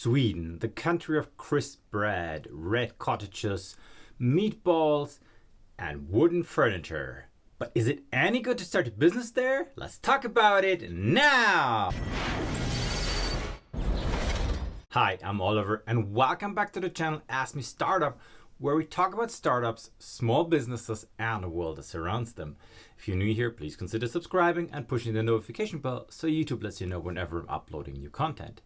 Sweden, the country of crisp bread, red cottages, meatballs, and wooden furniture. But is it any good to start a business there? Let's talk about it now! Hi, I'm Oliver, and welcome back to the channel Ask Me Startup, where we talk about startups, small businesses, and the world that surrounds them. If you're new here, please consider subscribing and pushing the notification bell so YouTube lets you know whenever I'm uploading new content.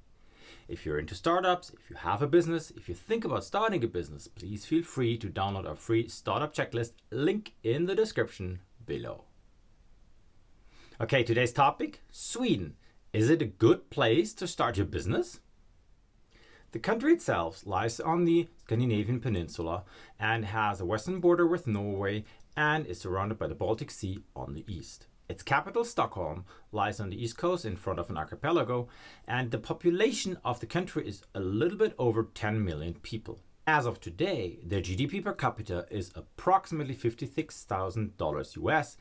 If you're into startups, if you have a business, if you think about starting a business, please feel free to download our free startup checklist, link in the description below. Okay, today's topic, Sweden. Is it a good place to start your business? The country itself lies on the Scandinavian peninsula and has a western border with Norway and is surrounded by the Baltic Sea on the east. Its capital, Stockholm, lies on the east coast in front of an archipelago, and the population of the country is a little bit over 10 million people. As of today, their GDP per capita is approximately $56,000 US,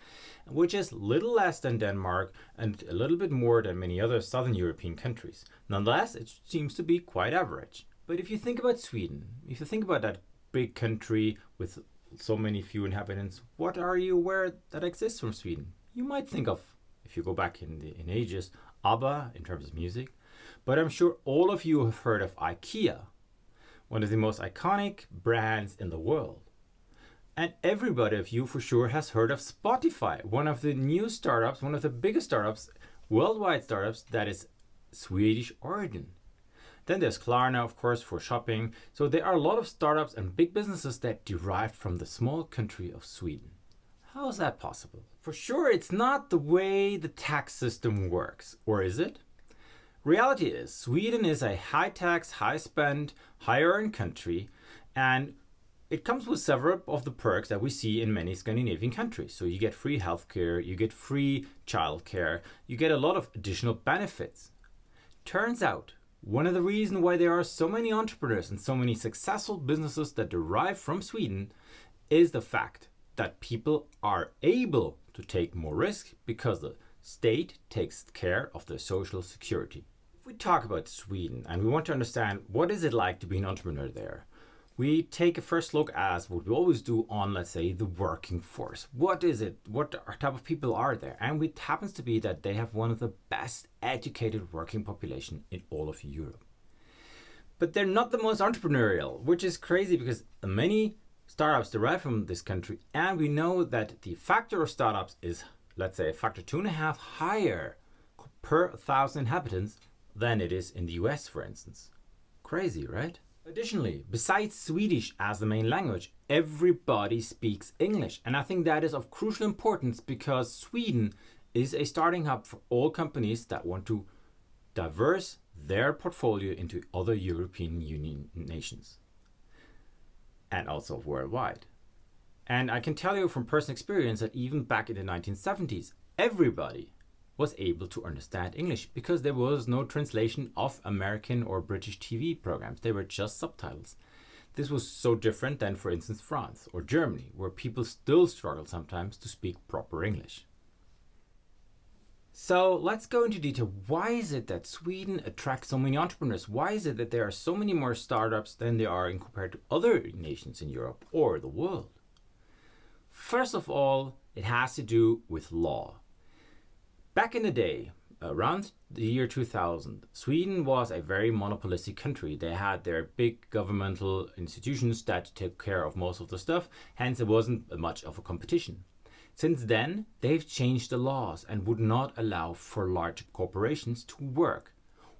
which is little less than Denmark and a little bit more than many other southern European countries. Nonetheless, it seems to be quite average. But if you think about Sweden, if you think about that big country with so many few inhabitants, what are you aware that exists from Sweden? You might think of, if you go back in ages, ABBA in terms of music, but I'm sure all of you have heard of IKEA, one of the most iconic brands in the world. And everybody of you for sure has heard of Spotify, one of the new startups, one of the biggest startups, worldwide startups that is Swedish origin. Then there's Klarna, of course, for shopping. So there are a lot of startups and big businesses that derive from the small country of Sweden. How is that possible? For sure, it's not the way the tax system works, or is it? Reality is, Sweden is a high tax, high spend, high earned country, and it comes with several of the perks that we see in many Scandinavian countries. So you get free healthcare, you get free childcare, you get a lot of additional benefits. Turns out, one of the reasons why there are so many entrepreneurs and so many successful businesses that derive from Sweden is the fact that people are able to take more risk because the state takes care of their social security. If we talk about Sweden and we want to understand what is it like to be an entrepreneur there, we take a first look as what we always do on, let's say, the working force. What is it? What type of people are there? And it happens to be that they have one of the best educated working population in all of Europe. But they're not the most entrepreneurial, which is crazy because many startups derive from this country, and we know that the factor of startups is, let's say, a factor 2.5 higher per 1,000 inhabitants than it is in the US, for instance. Crazy, right? Additionally, besides Swedish as the main language, everybody speaks English. And I think that is of crucial importance because Sweden is a starting hub for all companies that want to diverse their portfolio into other European Union nations. And also worldwide. And I can tell you from personal experience that even back in the 1970s, everybody was able to understand English because there was no translation of American or British TV programs. They were just subtitles. This was so different than, for instance, France or Germany, where people still struggle sometimes to speak proper English. So let's go into detail. Why is it that Sweden attracts so many entrepreneurs? Why is it that there are so many more startups than there are in compared to other nations in Europe or the world? First of all, it has to do with law. Back in the day, around the year 2000, Sweden was a very monopolistic country. They had their big governmental institutions that took care of most of the stuff, hence it wasn't much of a competition. Since then, they've changed the laws and would not allow for large corporations to work,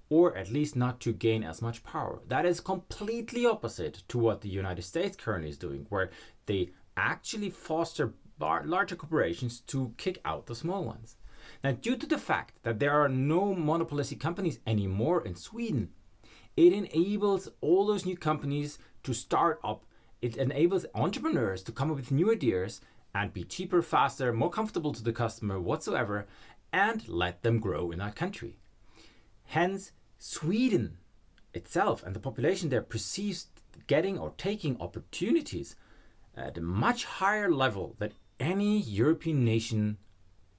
or at least not to gain as much power. That is completely opposite to what the United States currently is doing, where they actually foster larger corporations to kick out the small ones. Now, due to the fact that there are no monopolistic companies anymore in Sweden, it enables all those new companies to start up. It enables entrepreneurs to come up with new ideas and be cheaper, faster, more comfortable to the customer whatsoever, and let them grow in that country. Hence, Sweden itself and the population there perceives getting or taking opportunities at a much higher level than any European nation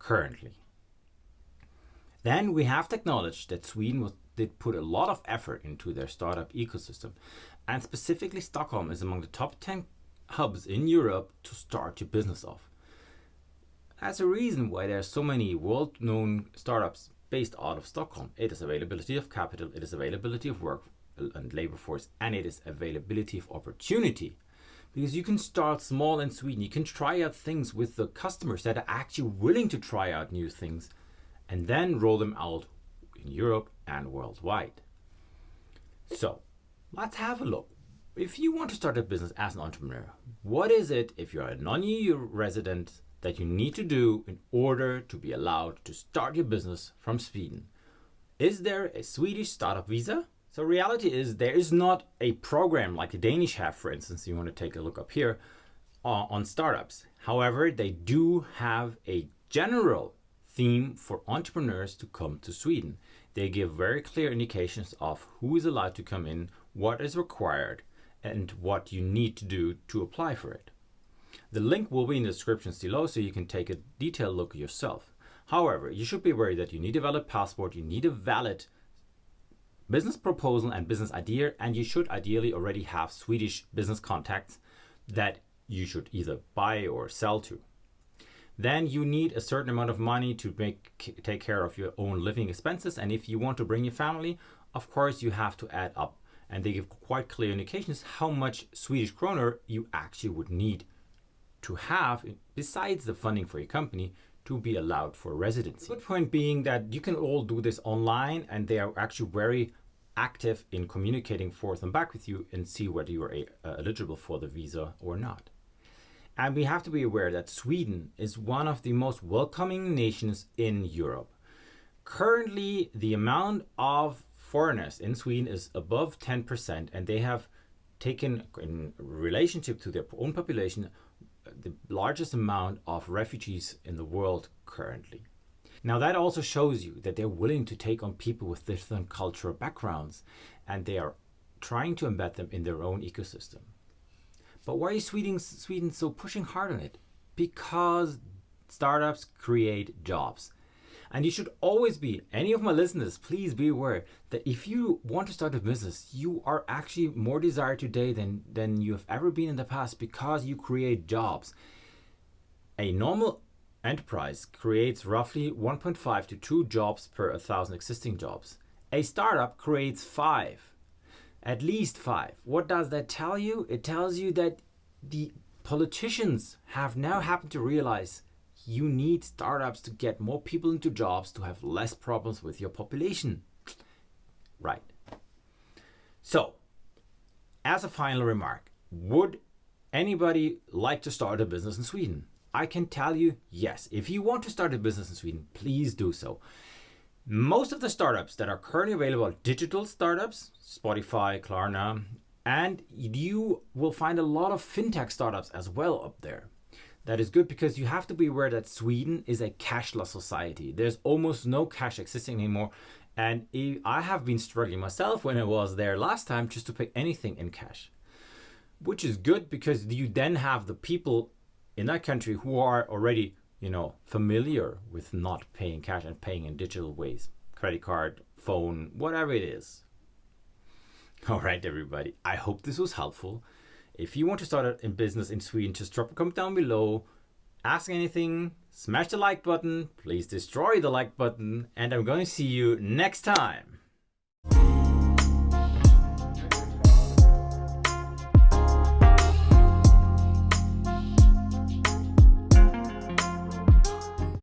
currently. Then we have to acknowledge that Sweden was did put a lot of effort into their startup ecosystem. And specifically, Stockholm is among the top 10 hubs in Europe to start your business off. That's a reason why there are so many world-known startups based out of Stockholm. It is availability of capital, it is availability of work and labor force, and it is availability of opportunity. Because you can start small in Sweden. You can try out things with the customers that are actually willing to try out new things and then roll them out in Europe and worldwide. So let's have a look. If you want to start a business as an entrepreneur, what is it, if you're a non-EU resident, that you need to do in order to be allowed to start your business from Sweden? Is there a Swedish startup visa? So reality is there is not a program like the Danish have, for instance. You want to take a look up here on startups. However, they do have a general theme for entrepreneurs to come to Sweden. They give very clear indications of who is allowed to come in, what is required, and what you need to do to apply for it. The link will be in the descriptions below, so you can take a detailed look yourself. However, you should be aware that you need a valid passport, you need a valid business proposal and business idea, and you should ideally already have Swedish business contacts that you should either buy or sell to. Then you need a certain amount of money to take care of your own living expenses, and if you want to bring your family, of course you have to add up, and they give quite clear indications how much Swedish kroner you actually would need to have besides the funding for your company to be allowed for residency. The good point being that you can all do this online, and they are actually very active in communicating forth and back with you and see whether you are eligible for the visa or not. And we have to be aware that Sweden is one of the most welcoming nations in Europe. Currently, the amount of foreigners in Sweden is above 10%, and they have taken, in relationship to their own population, the largest amount of refugees in the world currently. Now that also shows you that they're willing to take on people with different cultural backgrounds, and they are trying to embed them in their own ecosystem. But why is Sweden so pushing hard on it? Because startups create jobs. And you should always be, any of my listeners, please be aware that if you want to start a business, you are actually more desired today than you have ever been in the past, because you create jobs. A normal enterprise creates roughly 1.5 to 2 jobs per 1,000 existing jobs. A startup creates 5, at least 5. What does that tell you? It tells you that the politicians have now happened to realize you need startups to get more people into jobs to have less problems with your population. Right. So, as a final remark, would anybody like to start a business in Sweden? I can tell you, yes. If you want to start a business in Sweden, please do so. Most of the startups that are currently available are digital startups, Spotify, Klarna, and you will find a lot of fintech startups as well up there. That is good, because you have to be aware that Sweden is a cashless society. There's almost no cash existing anymore. And I have been struggling myself when I was there last time just to pay anything in cash. Which is good, because you then have the people in that country who are already, familiar with not paying cash and paying in digital ways. Credit card, phone, whatever it is. All right, everybody. I hope this was helpful. If you want to start a business in Sweden, just drop a comment down below. Ask anything, smash the like button, please destroy the like button, and I'm going to see you next time.